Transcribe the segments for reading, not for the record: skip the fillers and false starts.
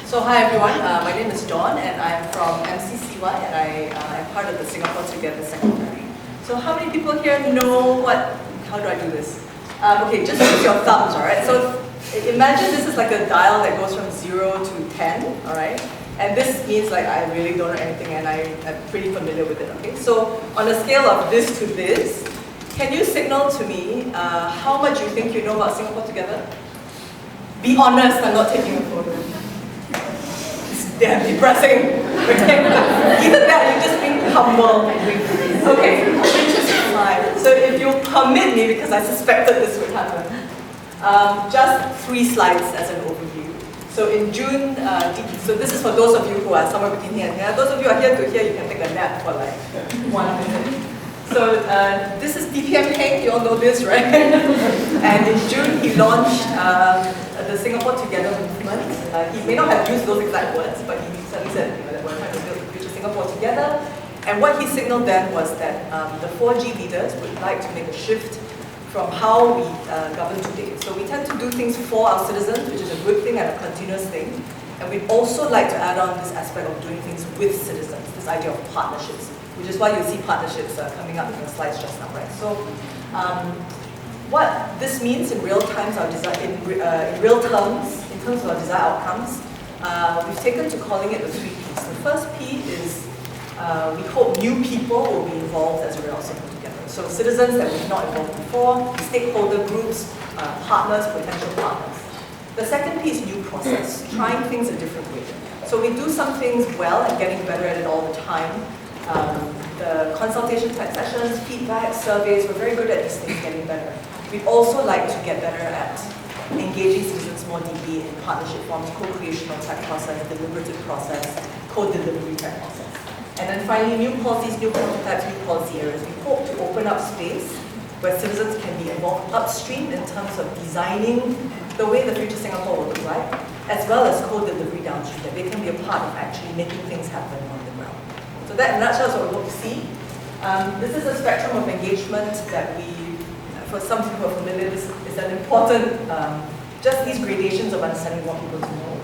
So hi everyone, my name is Dawn and I'm from MCCY and I am part of the Singapore Together Secretary. So how many people here know how do I do this? Okay, just use your thumbs, alright? So imagine this is like a dial that goes from 0 to 10, alright? And this means like I really don't know anything and I'm pretty familiar with it, okay? So on a scale of this to this, can you signal to me how much you think you know about Singapore Together? Be honest, I'm not taking a photo. It's damn depressing. Okay? Either that, you're just being humble. Okay, just fine. So if you'll permit me, because I suspected this would happen, just 3 slides as an overview. So in June, so this is for those of you who are somewhere between here and here. Those of you who are here to here, you can take a nap for like 1 minute. So this is DPM Heng, you all know this, right? And in June he launched the Singapore Together movement. He may not have used those exact words, but he certainly said that we're trying to build the future Singapore together. And what he signaled then was that the 4G leaders would like to make a shift from how we govern today. So we tend to do things for our citizens, which is a good thing and a continuous thing. And we'd also like to add on this aspect of doing things with citizens, this idea of partnerships, which is why you'll see partnerships coming up in the slides just now, right? So, what this means in real times, in real terms, in terms of our desired outcomes, we've taken to calling it the 3 Ps. The first P is we hope new people will be involved as a result of Singapore Together. So citizens that we've not involved before, stakeholder groups, partners, potential partners. The second P is new process, trying things a different way. So we do some things well and getting better at it all the time. The consultation type sessions, feedback, surveys, we're very good at these things, getting better. We'd also like to get better at engaging citizens more deeply in partnership forms, co-creational type process, deliberative process, co-delivery type process. And then finally, new policies, new prototypes, new policy areas. We hope to open up space where citizens can be involved upstream in terms of designing the way the future Singapore will look like, as well as co-delivery downstream, that they can be a part of actually making things happen on the ground. So that in a nutshell is what we hope to see. This is a spectrum of engagement that we, for some people who are familiar, this is an important, just these gradations of understanding what people to know.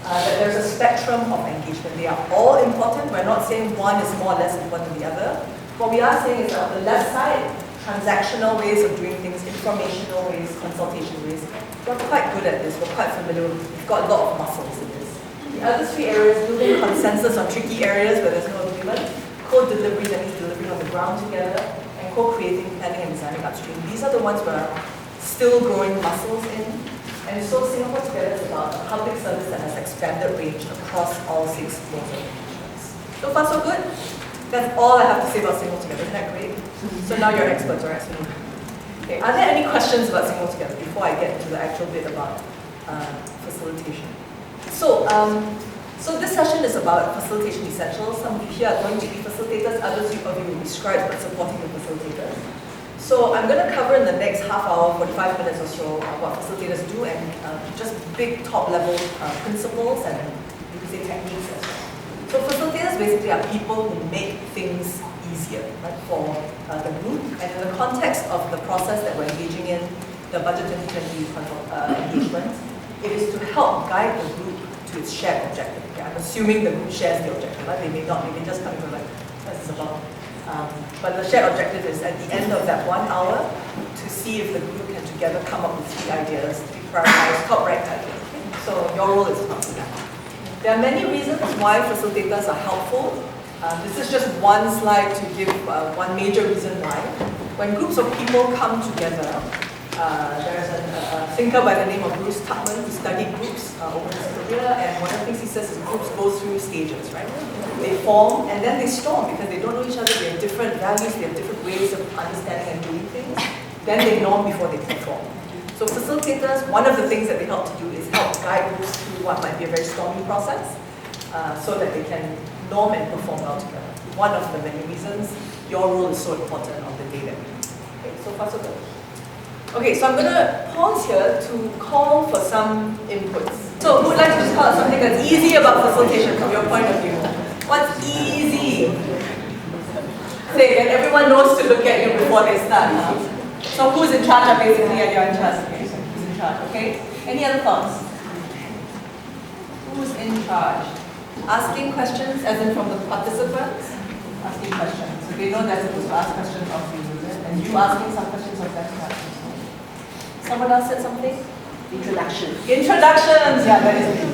That there's a spectrum of engagement. They are all important. We're not saying one is more or less important than the other. What we are saying is that on the left side, transactional ways of doing things, informational ways, consultation ways. We're quite good at this. We're quite familiar with it. We've got a lot of muscles in this. The other 3 areas, building consensus on tricky areas where there's no agreement, co-delivery, that means delivering on the ground together, and co-creating, planning and designing upstream. These are the ones we're still growing muscles in. And so Singapore Together is about a public service that has expanded range across all 6 modes of engagement. So far so good? That's all I have to say about Singapore Together. Isn't that great? So now you're experts, right? Okay, are there any questions about Singapore Together before I get into the actual bit about facilitation? So, so this session is about facilitation essentials. Some of you here are going to be facilitators, others of you will be scribes but supporting the facilitators. So I'm going to cover in the next half hour, 45 minutes or so, what facilitators do and just big top-level principles and you could say techniques as well. So facilitators basically are people who make things easier, right, for the group. And in the context of the process that we're engaging in, the Budget 2020 engagement, it is to help guide the group to its shared objective. Okay, I'm assuming the group shares the objective, right? They may not, they may just come to like, this is about. But the shared objective is at the end of that 1 hour to see if the group can together come up with 3 ideas, 3 prioritized, top-ranked ideas. Okay? So your role is to come to that. There are many reasons why facilitators are helpful. This is just one slide to give one major reason why. When groups of people come together, there's a thinker by the name of Bruce Tuckman who studied groups over his career, and one of the things he says is groups go through stages, right? They form and then they storm because they don't know each other, they have different values, they have different ways of understanding and doing things. Then they norm before they perform. So facilitators, one of the things that they help to do is help guide groups through what might be a very stormy process so that they can norm and perform well together. One of the many reasons your role is so important on the day that we do. Okay, so far so good. Okay, so I'm going to pause here to call for some inputs. So who would like to just call out something that's easy about facilitation from your point of view? What's easy? Say, and everyone knows to look at you before they start. So who's in charge basically, and you're in charge? Okay, who's in charge, okay? Any other thoughts? Who's in charge? Asking questions, as in from the participants? Asking questions. So they know they're supposed to ask questions of you, and you asking some questions of them. Someone else said something? Introduction. Introductions! Yeah, that is it.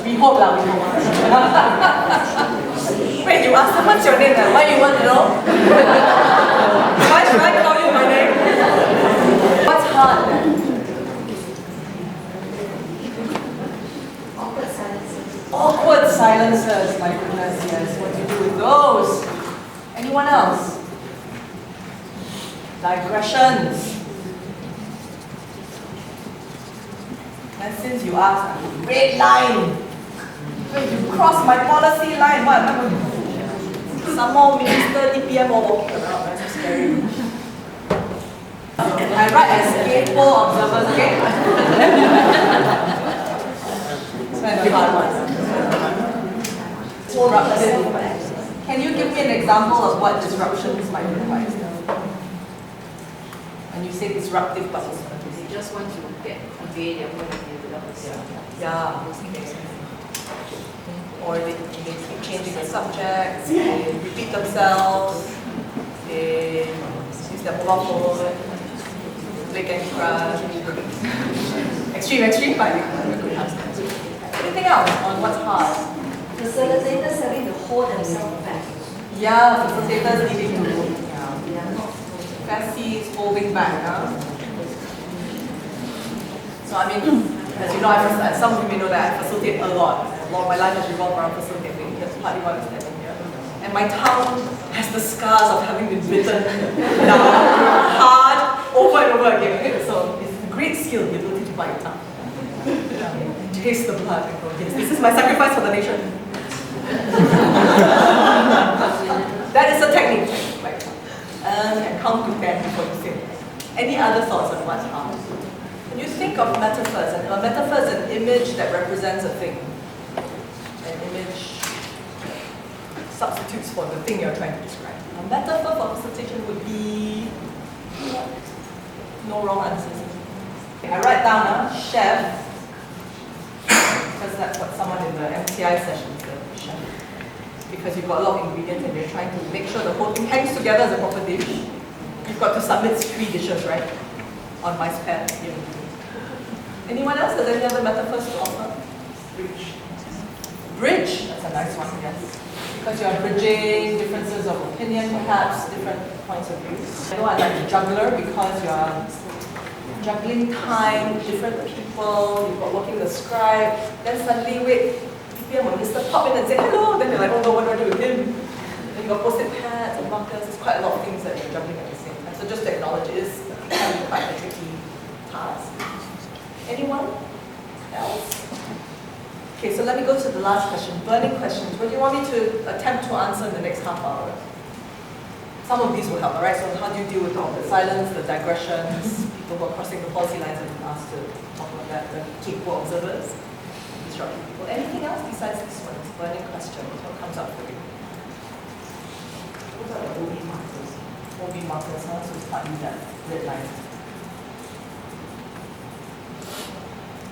We hope lah, we hope. Wait, you asked them what's your name then? Why you want to know? Why should I call you my name? What's hard then? Awkward silences. Awkward silences, my goodness, yes. What do you do with those? Anyone else? Digressions. And since you asked, red line. Wait, you crossed my policy line. What am I going to do? Some more minister, DPM all walking around. That's so scary. I write as capable observers, okay? It's kind of hard one. Disruptive. Can you give me an example of what disruptions might look like? When you say disruptive participants. They just want to convey their point of view without the Yeah. Or they keep changing the subject, they repeat themselves, they use their mobile phone, play Candy Crush. Extreme, but anything else on what's hard? Facilitators having to hold themselves back. Yeah, facilitators needing to Facies holding back. So I mean, as you know, some of you may know that I facilitate a lot. A lot of my life has revolved around facilitating. That's partly why I'm standing here. And my tongue has the scars of having been bitten down hard over and over again. Okay? So it's a great skill, the ability to bite your tongue. Taste the blood and go, yes, this is my sacrifice for the nation. That is a technique. Right? And count to 10 before you say. Any other thoughts on what's hard? When you think of metaphors, and a metaphor is an image that represents a thing. An image substitutes for the thing you're trying to describe. A metaphor for facilitation would be no wrong answers. Okay, I write down chef, because that's what someone in the MTI session said, chef. Because you've got a lot of ingredients and you're trying to make sure the whole thing hangs together as a proper dish. You've got to submit 3 dishes, right? On my pad. Anyone else? Has any other metaphors to offer? Bridge. Bridge? That's a nice one, yes. Because you're bridging differences of opinion, perhaps, different points of view. I know I like juggler because you're juggling time, different people, you've got working the scribe, then suddenly, wait, DPM or Mr. pop in and say hello, then they're like, oh no, what do I do with him? Then you've got post-it pads and markers, there's quite a lot of things that you're juggling at the same time. So just to acknowledge it is quite a tricky task. Anyone else? Okay, so let me go to the last question, burning questions. What do you want me to attempt to answer in the next half hour? Some of these will help, all right? So how do you deal with all the silence, the digressions, people who are crossing the policy lines and being asked to talk about that, the capable observers, disruptive people. Anything else besides this one? Burning questions, what comes up for you? What are the OB markers? OB markers, huh? So it's partly that red line.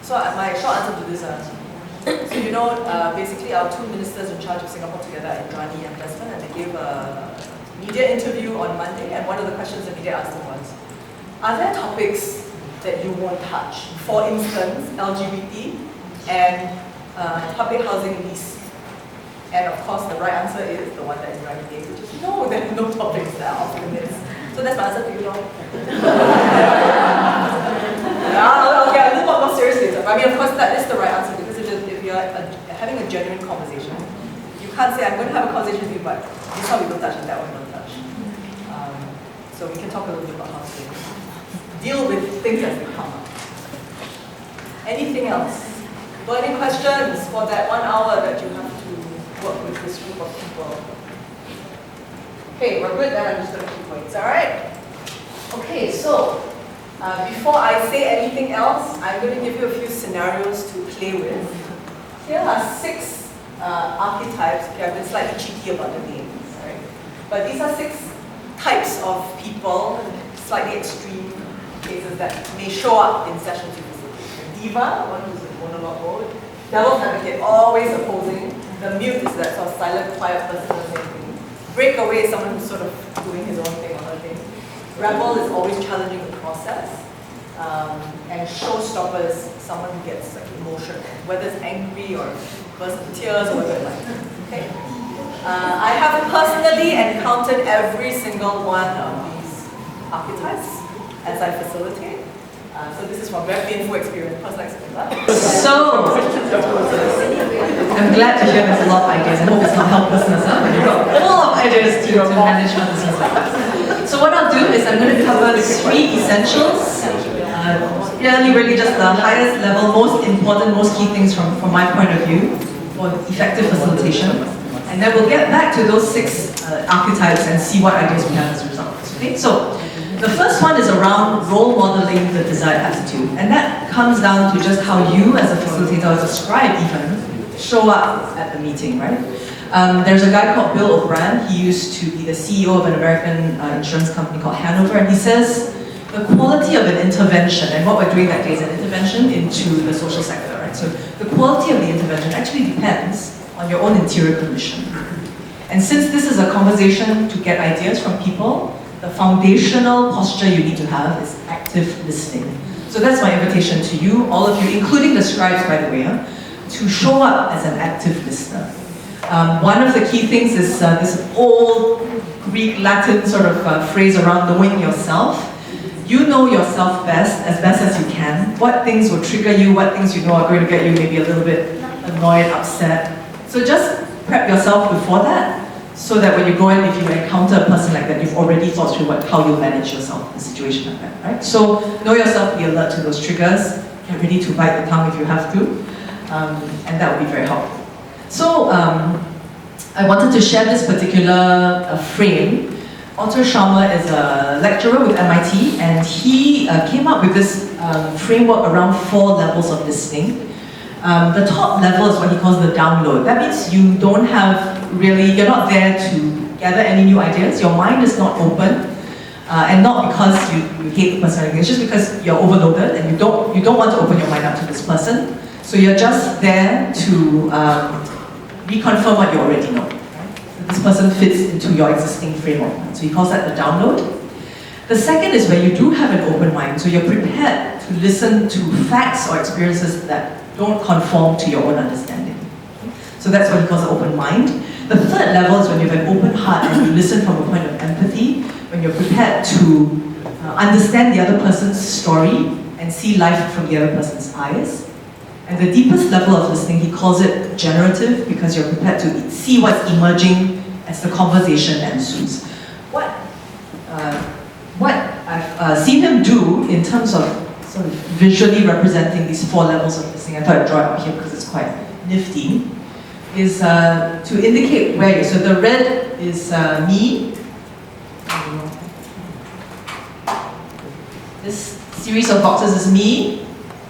So my short answer to this, so you know, basically our 2 ministers in charge of Singapore Together in Rani and Desmond, and they gave a media interview on Monday, and one of the questions the media asked them was, are there topics that you won't touch? For instance, LGBT and public housing lease. And of course, the right answer is the one that Rani gave, which is no, there are no topics that are off limits. So that's my answer to you, I'll get a little more serious later. I mean, of course, that is the right answer because if you're having a genuine conversation, you can't say, I'm going to have a conversation with you, but this one we don't touch and that one we don't touch. So we can talk a little bit about how to deal with things as they come up. Anything else? Burning questions for that 1 hour that you have to work with this group of people? Okay, we're good, then I'm just going to keep going. Is that right? Okay, so before I say anything else, I'm going to give you a few scenarios to play with. Here are 6 archetypes. Okay, I've been slightly cheeky about the names, right? But these are 6 types of people, slightly extreme cases that may show up in sessions with facilitation. Diva, one who's in monologue mode. Devil's advocate, always opposing. The mute is that sort of silent, quiet person doing the same thing. Breakaway is someone who's sort of doing his own thing or her thing. Rebel is always challenging the process. And showstoppers, someone who gets like emotional, whether it's angry or bursts into tears or whatever like that. Okay? I have personally encountered every single one of these archetypes as I facilitate. So this is from very painful experience, personal experience. So, I'm glad to hear there's a lot of ideas. I hope it's not helplessness, huh? But you've got full of ideas to manage one business like that. So what I'll do is I'm going to cover the 3 essentials. Really just the highest level, most important, most key things from my point of view for effective facilitation. And then we'll get back to those 6 archetypes and see what ideas we have as a result. Okay, so the first one is around role modeling the desired attitude. And that comes down to just how you as a facilitator, as a scribe even, show up at the meeting, right? There's a guy called Bill O'Brien. He used to be the CEO of an American insurance company called Hanover, and he says the quality of an intervention, and what we're doing that day is an intervention into the social sector, right? So the quality of the intervention actually depends on your own interior condition. And since this is a conversation to get ideas from people, the foundational posture you need to have is active listening. So that's my invitation to you, all of you, including the scribes, by the way, to show up as an active listener. One of the key things is this old Greek, Latin sort of phrase around knowing yourself. You know yourself best as you can. What things will trigger you, what things you know are going to get you maybe a little bit annoyed, upset. So just prep yourself before that, so that when you go in, if you encounter a person like that, you've already thought through how you manage yourself in a situation like that, right? So know yourself, be alert to those triggers, get ready to bite the tongue if you have to, and that would be very helpful. So I wanted to share this particular frame. Otto Scharmer is a lecturer with MIT, and he came up with this framework around 4 levels of listening. The top level is what he calls the download. That means you don't have you're not there to gather any new ideas. Your mind is not open, and not because you hate the person. It's just because you're overloaded and you don't want to open your mind up to this person. So you're just there to reconfirm what you already know. This person fits into your existing framework. So he calls that the download. The second is where you do have an open mind, so you're prepared to listen to facts or experiences that don't conform to your own understanding. So that's what he calls the open mind. The third level is when you have an open heart and you listen from a point of empathy, when you're prepared to understand the other person's story and see life from the other person's eyes. And the deepest level of listening, he calls it generative, because you're prepared to see what's emerging as the conversation ensues. What I've seen him do in terms of sort of visually representing these 4 levels of listening, I thought I'd draw it out here because it's quite nifty, is to indicate where you're. So the red is me. This series of boxes is me.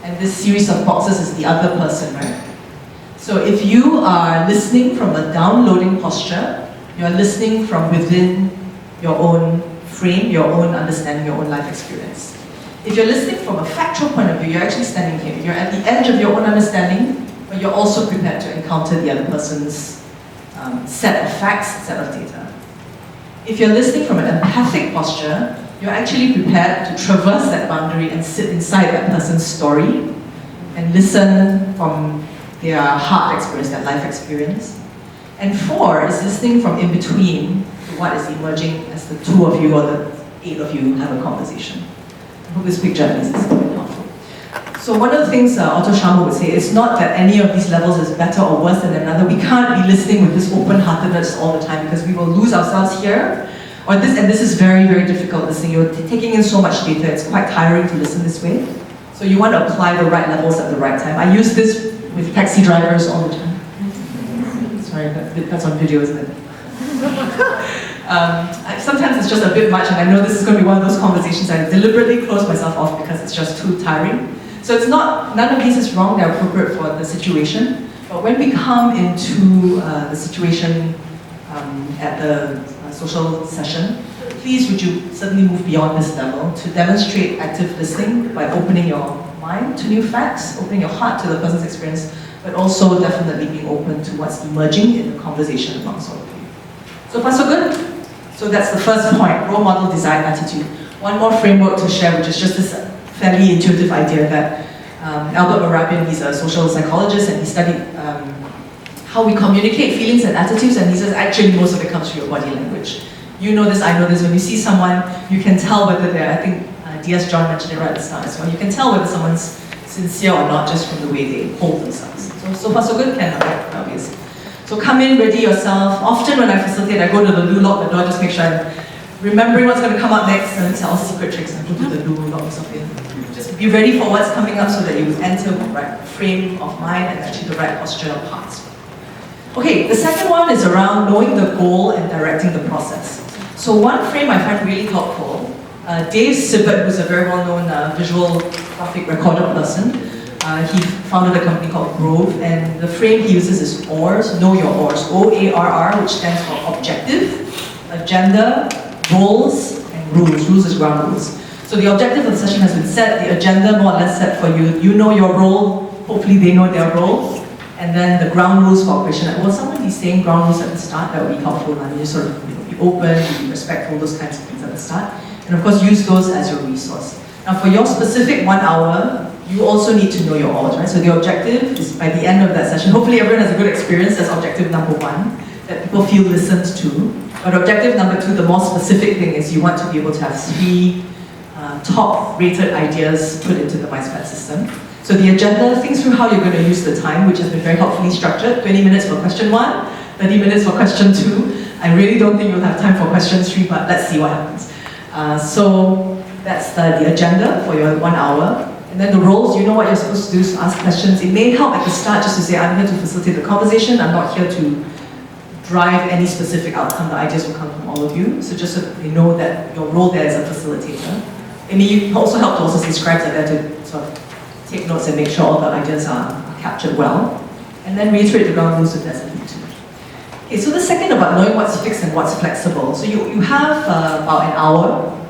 And this series of boxes is the other person, right? So if you are listening from a downloading posture, you're listening from within your own frame, your own understanding, your own life experience. If you're listening from a factual point of view, you're actually standing here. You're at the edge of your own understanding, but you're also prepared to encounter the other person's set of facts, set of data. If you're listening from an empathic posture, you're actually prepared to traverse that boundary and sit inside that person's story and listen from their heart experience, their life experience. And 4 is listening from in between to what is emerging as the 2 of you or the 8 of you have a conversation. I hope this picture is quite helpful. So one of the things Otto Scharmer would say is not that any of these levels is better or worse than another. We can't be listening with this open-heartedness all the time because we will lose ourselves here. Or this is very, very difficult listening. You're taking in so much data, it's quite tiring to listen this way. So you want to apply the right levels at the right time. I use this with taxi drivers all the time. Sorry, that's on video, isn't it? Sometimes it's just a bit much, and I know this is going to be one of those conversations I deliberately close myself off because it's just too tiring. So it's not, none of these is wrong, they're appropriate for the situation. But when we come into the situation at the social session, please would you certainly move beyond this level to demonstrate active listening by opening your mind to new facts, opening your heart to the person's experience, but also definitely being open to what's emerging in the conversation amongst all of you. So far, so good? So that's the first point, role model design attitude. One more framework to share, which is just this fairly intuitive idea that Albert Mehrabian, he's a social psychologist, and he studied how we communicate feelings and attitudes, and he says actually most of it comes through your body language. You know this, I know this, when you see someone, you can tell whether they're, I think D.S. John mentioned it right at the start as well, you can tell whether someone's sincere or not just from the way they hold themselves. So far so good, Ken, right? Obvious. So come in, ready yourself. Often when I facilitate, I go to the loo, lock the door, just make sure I'm remembering what's going to come up next, and tell secret tricks, and go to the loo, lock yourself in. Just be ready for what's coming up so that you enter the right frame of mind and actually the right postural parts. Okay, the second one is around knowing the goal and directing the process. So one frame I find really helpful, Dave Sibbett, who's a very well-known visual graphic recorder person, he founded a company called Grove, and the frame he uses is ORS, know your ORS, O-A-R-R, which stands for objective, agenda, roles, and rules. Rules is ground rules. So the objective of the session has been set, the agenda more or less set for you. You know your role, hopefully they know their role. And then the ground rules for operation. Will someone be saying ground rules at the start? That would be helpful. I mean, you sort of be open, be respectful, those kinds of things at the start. And of course, use those as your resource. Now, for your specific 1 hour, you also need to know your ORS, right? So the objective is by the end of that session, hopefully everyone has a good experience. That's objective number 1, that people feel listened to. But objective number 2, the more specific thing is you want to be able to have 3 top-rated ideas put into the MindSpat system. So the agenda, think through how you're going to use the time, which has been very helpfully structured. 20 minutes for question 1, 30 minutes for question 2. I really don't think you'll have time for question 3, but let's see what happens. So that's the agenda for your 1 hour. And then the roles, you know what you're supposed to do, is ask questions. It may help at the start just to say, I'm here to facilitate the conversation, I'm not here to drive any specific outcome, the ideas will come from all of you. So just so you know that your role there is a facilitator. It may also help to also say Scribes are there to sort of take notes and make sure all the ideas are captured well. And then reiterate the ground rules if there's a need to. Okay, so the second about knowing what's fixed and what's flexible. So you have about an hour,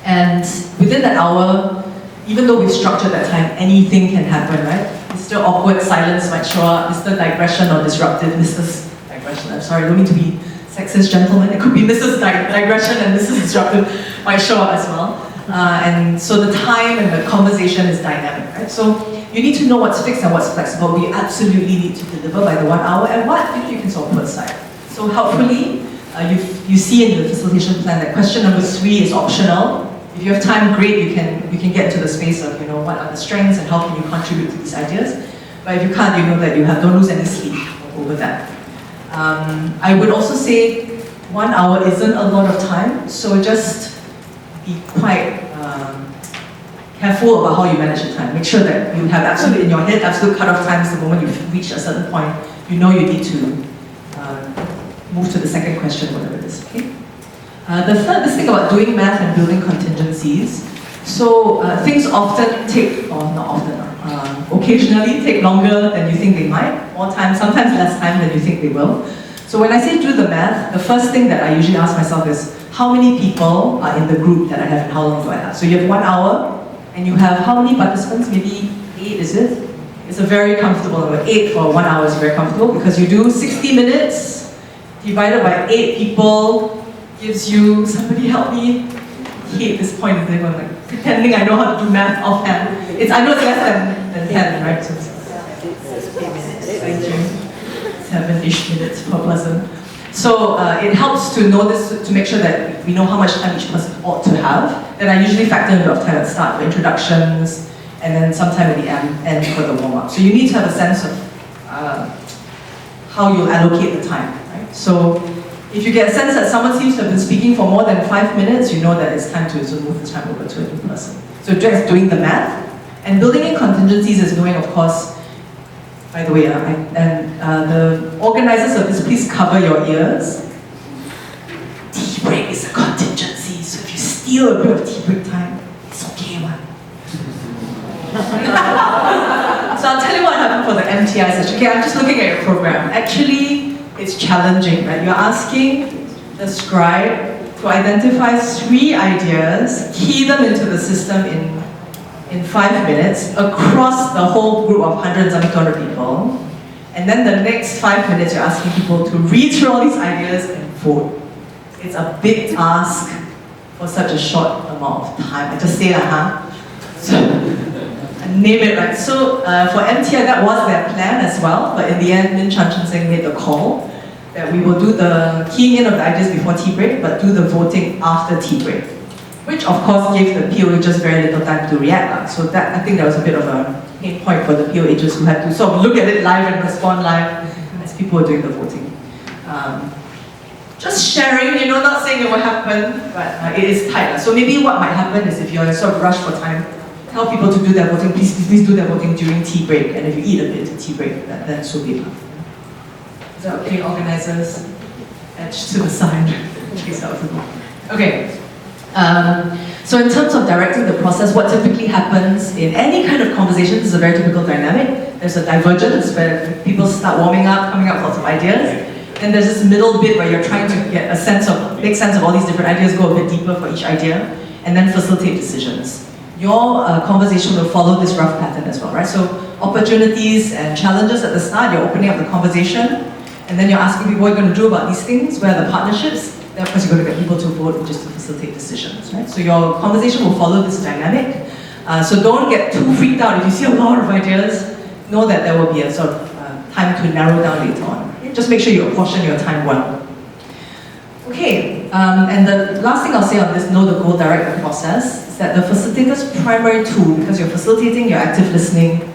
and within that hour, even though we've structured that time, anything can happen, right? Mr. Awkward Silence might show up, Mr. Digression or Disruptive, Mrs. Digression, I'm sorry, I don't mean to be sexist, gentlemen. It could be Mrs. Digression and Mrs. Disruptive might show up as well. And so the time and the conversation is dynamic, right? So you need to know what's fixed and what's flexible. We absolutely need to deliver by the 1 hour, and what you can sort of put aside. So helpfully, you see in the facilitation plan that question number 3 is optional. If you have time, great, you can get into the space of, you know, what are the strengths and how can you contribute to these ideas. But if you can't, you know that you don't lose any sleep over that. I would also say 1 hour isn't a lot of time, so just be quite careful about how you manage your time. Make sure that you have absolute in your head, absolute cutoff times the moment you've reached a certain point. You know you need to move to the second question, whatever it is. Okay? The third, this thing about doing math and building contingencies. So things often take, or not often, occasionally take longer than you think they might. More time, sometimes less time than you think they will. So when I say do the math, the first thing that I usually ask myself is, how many people are in the group that I have and how long do I have? So you have 1 hour, and you have how many participants? Maybe 8, is it? It's a very comfortable number. 8 for 1 hour is very comfortable because you do 60 minutes divided by 8 people gives you, somebody help me, I hate this point of the day, I'm like pretending I know how to do math offhand. I know it's less than 10, right? So thank you. 7-ish minutes per person. So it helps to know this, to make sure that we know how much time each person ought to have. Then I usually factor in a bit of time at the start for introductions, and then sometime at the end for the warm-up. So you need to have a sense of how you'll allocate the time, right? So if you get a sense that someone seems to have been speaking for more than 5 minutes, you know that it's time to move the time over to a new person. So just doing the math, and building in contingencies is knowing, of course, by the way, the organizers of this, please cover your ears. Tea break is a contingency, so if you steal a bit of tea break time, it's okay, man. So I'll tell you what happened for the MTI session. Okay, I'm just looking at your program. Actually, it's challenging, right? You're asking the scribe to identify 3 ideas, key them into the system in in 5 minutes across the whole group of 100 and 200 people. And then the next 5 minutes, you're asking people to read through all these ideas and vote. It's a big task for such a short amount of time. I just say that, huh? So, name it right. So for MTI, that was their plan as well, but in the end, Min Chan Chen Seng made the call that we will do the keying in of the ideas before tea break, but do the voting after tea break, which of course gave the POH just very little time to react. So that, I think that was a bit of a pain point for the POHs who had to sort of look at it live and respond live as people were doing the voting. Just sharing, not saying it will happen, but it is tight. So maybe what might happen is if you're sort of rushed for time, tell people to do their voting, please do their voting during tea break, and if you eat a bit to tea break, then so be it. Is that okay, organizers? Edge to the side. Okay. So in terms of directing the process, what typically happens in any kind of conversation, this is a very typical dynamic. There's a divergence where people start warming up, coming up with lots of ideas. And there's this middle bit where you're trying to get a make sense of all these different ideas, go a bit deeper for each idea, and then facilitate decisions. Your conversation will follow this rough pattern as well, right? So opportunities and challenges at the start, you're opening up the conversation, and then you're asking people what you're going to do about these things, where are the partnerships, then of course you're going to get people to vote just to facilitate decisions, right? So your conversation will follow this dynamic. So don't get too freaked out if you see a lot of ideas. Know that there will be a sort of time to narrow down later on. Just make sure you apportion your time well. Okay, and the last thing I'll say on this know the goal, direct the process, is that the facilitator's primary tool, because you're facilitating, you're active listening,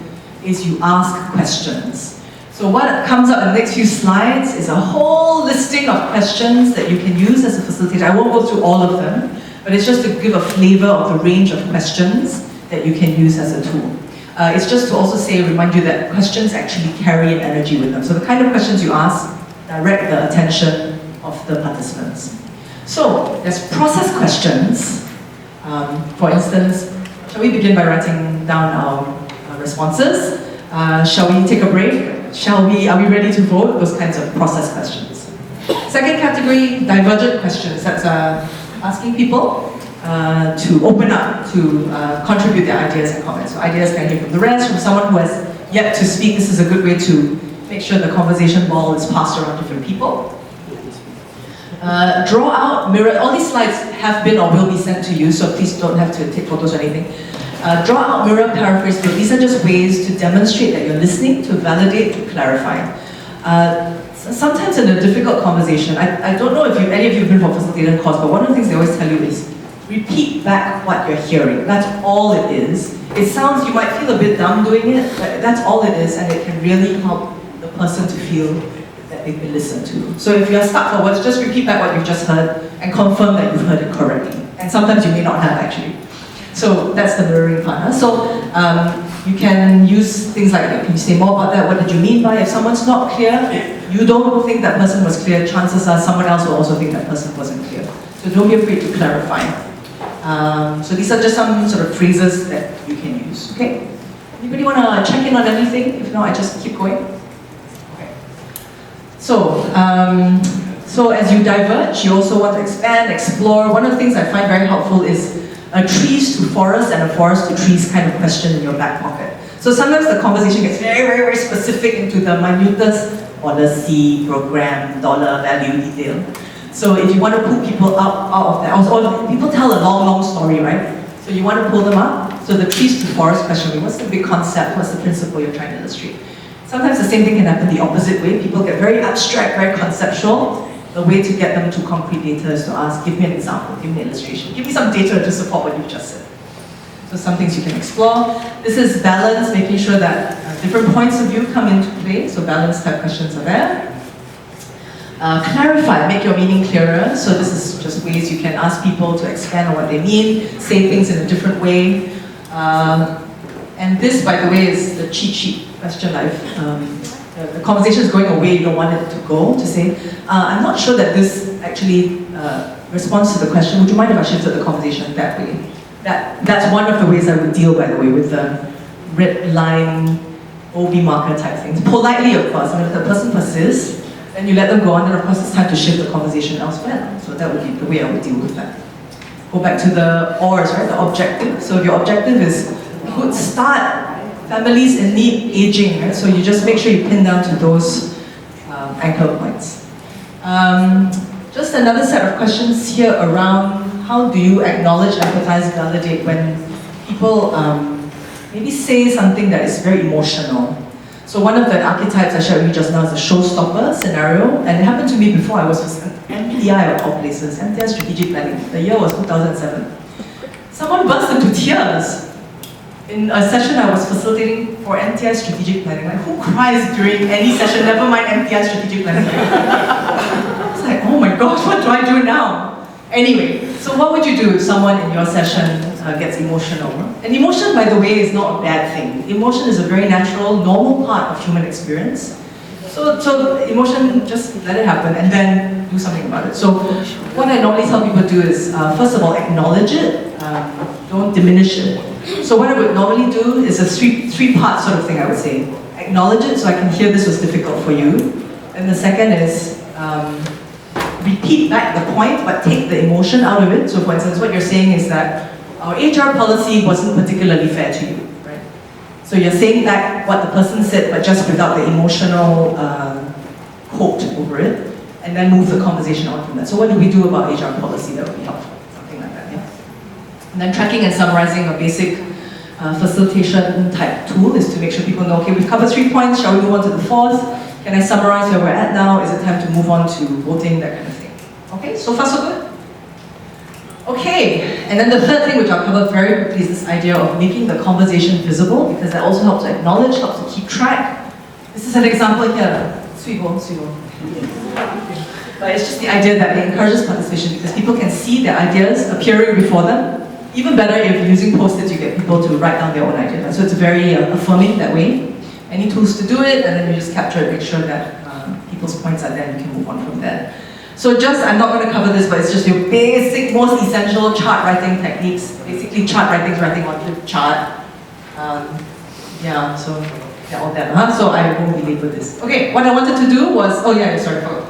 is you ask questions. So what comes up in the next few slides is a whole listing of questions that you can use as a facilitator. I won't go through all of them, but it's just to give a flavor of the range of questions that you can use as a tool. It's just to also remind you that questions actually carry an energy with them. So the kind of questions you ask direct the attention of the participants. So there's process questions. For instance, shall we begin by writing down our responses? Shall we take a break? Are we ready to vote? Those kinds of process questions. Second category, divergent questions. That's asking people to open up, to contribute their ideas and comments. So ideas can hear from the rest, from someone who has yet to speak. This is a good way to make sure the conversation ball is passed around different people. Draw out, mirror, all these slides have been or will be sent to you, so please don't have to take photos or anything. Draw out, mirror, paraphrase, but these are just ways to demonstrate that you're listening, to validate, to clarify. Sometimes in a difficult conversation, I don't know if any of you have been for facilitator course, but one of the things they always tell you is repeat back what you're hearing. That's all it is. It sounds, you might feel a bit dumb doing it, but that's all it is, and it can really help the person to feel that they've been listened to. So if you're stuck for words, just repeat back what you've just heard and confirm that you've heard it correctly. And sometimes you may not have actually. So that's the mirroring part. Huh? So you can use things like, can you say more about that? What did you mean by? If someone's not clear, if you don't think that person was clear, chances are someone else will also think that person wasn't clear. So don't be afraid to clarify. So these are just some sort of phrases that you can use, okay? Anybody want to check in on anything? If not, I just keep going. Okay. So as you diverge, you also want to expand, explore. One of the things I find very helpful is a trees to forest and a forest to trees kind of question in your back pocket. So sometimes the conversation gets very, very, very specific into the minutest policy, program, dollar value detail. So if you want to pull people out of that, or people tell a long, long story, right? So you want to pull them up. So the trees to forest question, what's the big concept? What's the principle you're trying to illustrate? Sometimes the same thing can happen the opposite way. People get very abstract, very conceptual. The way to get them to concrete data is to ask, give me an example, give me an illustration, give me some data to support what you've just said. So some things you can explore. This is balance, making sure that different points of view come into play. So balance type questions are there. Clarify, make your meaning clearer. So this is just ways you can ask people to expand on what they mean, say things in a different way. And this, by the way, is the cheat sheet question the conversation is going away, you don't want it to go, to say, I'm not sure that this actually responds to the question, would you mind if I shifted the conversation that way? That's one of the ways I would deal, by the way, with the red line, OB marker type things. Politely, of course, and if the person persists, then you let them go on, and of course it's time to shift the conversation elsewhere. So that would be the way I would deal with that. Go back to the ORs, right, the objective. So if your objective is, would start families in need aging, right? So you just make sure you pin down to those anchor points. Just another set of questions here around how do you acknowledge, empathize, validate when people maybe say something that is very emotional. So one of the archetypes I shared with you just now is a showstopper scenario, and it happened to me before I was MPI of all places, MPI Strategic Planning. The year was 2007. Someone burst into tears in a session I was facilitating for MTI Strategic Planning. Like, who cries during any session, never mind MTI Strategic Planning? It's like, oh my gosh, what do I do now? Anyway, so what would you do if someone in your session gets emotional? And emotion, by the way, is not a bad thing. Emotion is a very natural, normal part of human experience. So emotion, just let it happen and then do something about it. So what I normally tell people to do is, first of all, acknowledge it, don't diminish it. So what I would normally do is a three-part sort of thing, I would say. Acknowledge it, so I can hear this was difficult for you. And the second is, repeat back the point, but take the emotion out of it. So for instance, what you're saying is that our HR policy wasn't particularly fair to you, right? So you're saying back what the person said, but just without the emotional quote over it, and then move the conversation on from that. So what do we do about HR policy that would be helpful? Something like that, yeah. And then tracking and summarizing a basic facilitation type tool is to make sure people know, okay, we've covered 3 points, shall we move on to the 4th? Can I summarize where we're at now? Is it time to move on to voting, that kind of thing? Okay, so far so good? Okay, and then the third thing which I'll cover very quickly is this idea of making the conversation visible, because that also helps to acknowledge, helps to keep track. This is an example here. Swivel. But it's just the idea that it encourages participation because people can see their ideas appearing before them. Even better if using post-its you get people to write down their own ideas. So it's very affirming that way. Any tools to do it, and then you just capture it, make sure that people's points are there and you can move on from there. So I'm not going to cover this, but it's just your basic, most essential chart writing techniques. Basically chart writing is writing on the chart. Yeah, so they're all there. So I won't belabor this. Okay, what I wanted to do was, for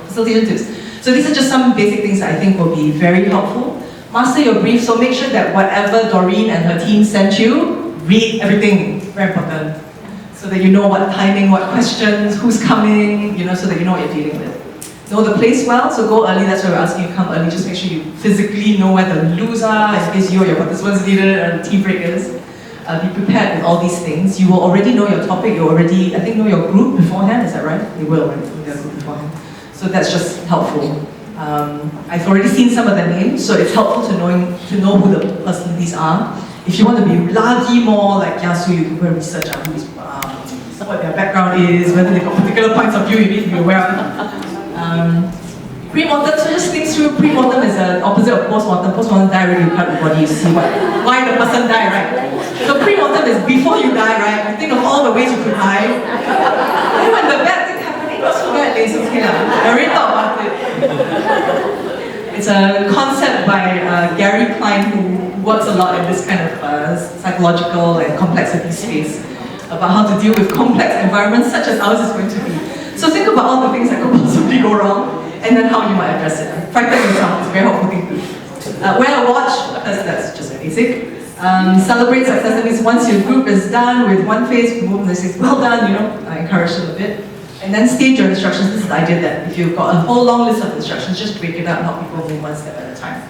facilitation tips. So these are just some basic things that I think will be very helpful. Master your brief, so make sure that whatever Doreen and her team sent you, read everything, very important. So that you know what timing, what questions, who's coming, so that you know what you're dealing with. Know the place well, so go early, that's why we're asking you to come early, just make sure you physically know where the loos are, in case you or your participants need it, and tea break is. Be prepared with all these things. You will already know your topic, you already, I think, know your group beforehand, is that right? You will, right? Know your group beforehand. So that's just helpful. I've already seen some of the names, so it's helpful to know who the personalities are. If you want to be largely more like Yasu, you can go and research on what their background is, whether they've got particular points of view you need to be aware of. Pre-mortem, so just think through, pre-mortem is the opposite of post-mortem. Post-mortem die already, you cut the body, you see why the person died, right? So pre-mortem is before you die, right? You think of all the ways you could die. And when the bad thing happening, just forget this, okay I already thought about it. It's a concept by Gary Klein, who works a lot in this kind of psychological and complexity space, about how to deal with complex environments such as ours is going to be. So think about all the things that could possibly go wrong, and then how you might address it. Practice yourself is a very helpful thing to do. Wear a watch, because that's just basic. Celebrate success, that means once your group is done with one phase, move and say, well done, encourage them a bit. And then stage your instructions. This is the idea that if you've got a whole long list of instructions, just break it up and help people move one step at a time.